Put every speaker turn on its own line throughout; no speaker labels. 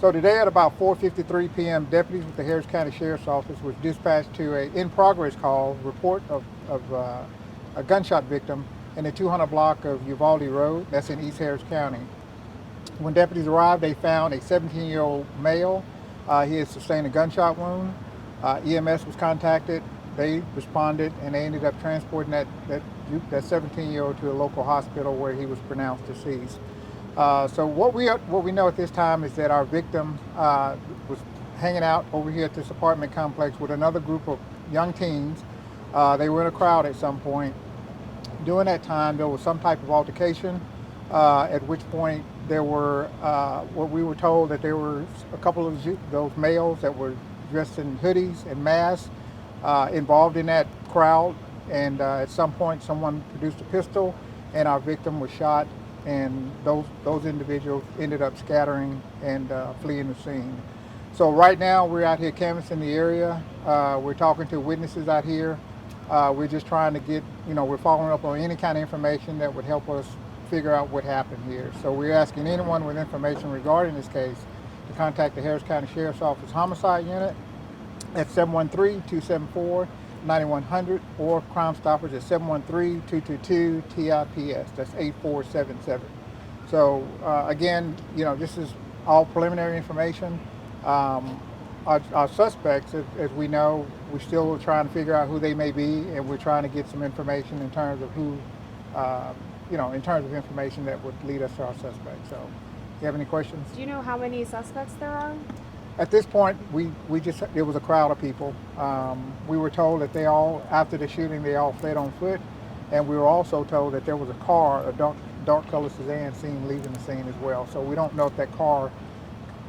So today at about 4:53 p.m., deputies with the Harris County Sheriff's Office was dispatched to a in-progress call report of a gunshot victim in the 200 block of Uvalde Road. That's in East Harris County. When deputies arrived, they found a 17-year-old male. He had sustained a gunshot wound. EMS was contacted. They responded, and they ended up transporting that 17-year-old to a local hospital where he was pronounced deceased. So what we know at this time is that our victim was hanging out over here at this apartment complex with another group of young teens. They were in a crowd at some point. During that time, there was some type of altercation, at which point there were what we were told that there were a couple of those males that were dressed in hoodies and masks involved in that crowd. And at some point, someone produced a pistol, and our victim was shot. And those individuals ended up scattering and fleeing the scene. So right now, we're out here canvassing the area. We're talking to witnesses out here. We're just trying to get, we're following up on any kind of information that would help us figure out what happened here. So we're asking anyone with information regarding this case to contact the Harris County Sheriff's Office Homicide Unit at 713-274-9100 or Crime Stoppers at 713-222-TIPS. That's 8477. So again, this is all preliminary information. Our suspects, as we know, we're still trying to figure out who they may be, and we're trying to get some information in terms of who, in terms of information that would lead us to our suspects. So, you have any questions?
Do you know how many suspects there are?
At this point, it was a crowd of people. We were told that after the shooting, they all fled on foot, and we were also told that there was a car, a dark colored sedan, seen leaving the scene as well. So we don't know if that car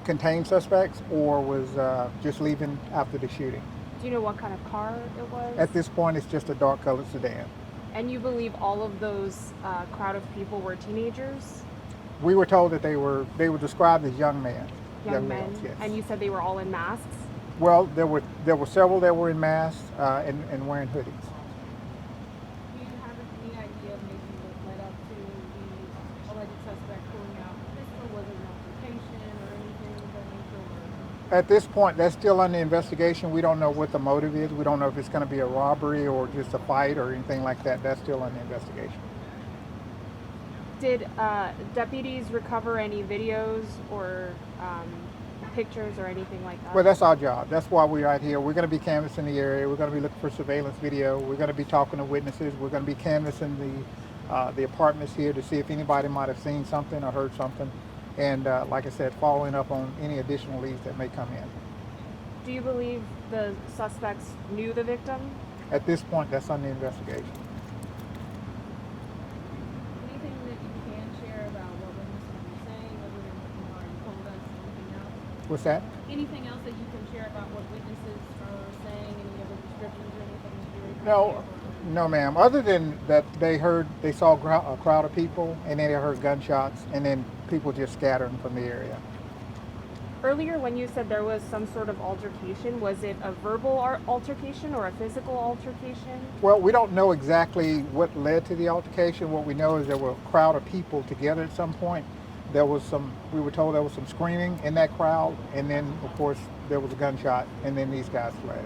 contained suspects or was just leaving after the shooting.
Do you know what kind of car it was?
At this point, it's just a dark colored sedan.
And you believe all of those crowd of people were teenagers?
We were told that they were described as young men.
Young men?
Males, yes.
And you said they were all in masks?
Well, there were several that were in masks and wearing hoodies.
Do you have any idea of maybe what led up to the alleged suspect pulling out a pistol? Was it an altercation or anything of that nature?
At this point, that's still under investigation. We don't know what the motive is. We don't know if it's going to be a robbery or just a fight or anything like that. That's still under investigation.
Did deputies recover any videos or pictures or anything like that?
Well, that's our job. That's why we're out here. We're going to be canvassing the area. We're going to be looking for surveillance video. We're going to be talking to witnesses. We're going to be canvassing the apartments here to see if anybody might have seen something or heard something. And like I said, following up on any additional leads that may come in.
Do you believe the suspects knew the victim?
At this point, that's under investigation.
Anything that you can share about what witnesses were saying, other than what you already told us? Anything else?
What's that?
Anything else that you can share about what witnesses are saying? Any other descriptions or anything that you're able to
No,
share?
no, ma'am. Other than that, they saw a crowd of people, and then they heard gunshots, and then people just scattering from the area.
Earlier when you said there was some sort of altercation, was it a verbal altercation or a physical altercation?
Well, we don't know exactly what led to the altercation. What we know is there were a crowd of people together at some point. We were told there was some screaming in that crowd, and then, of course, there was a gunshot, and then these guys fled.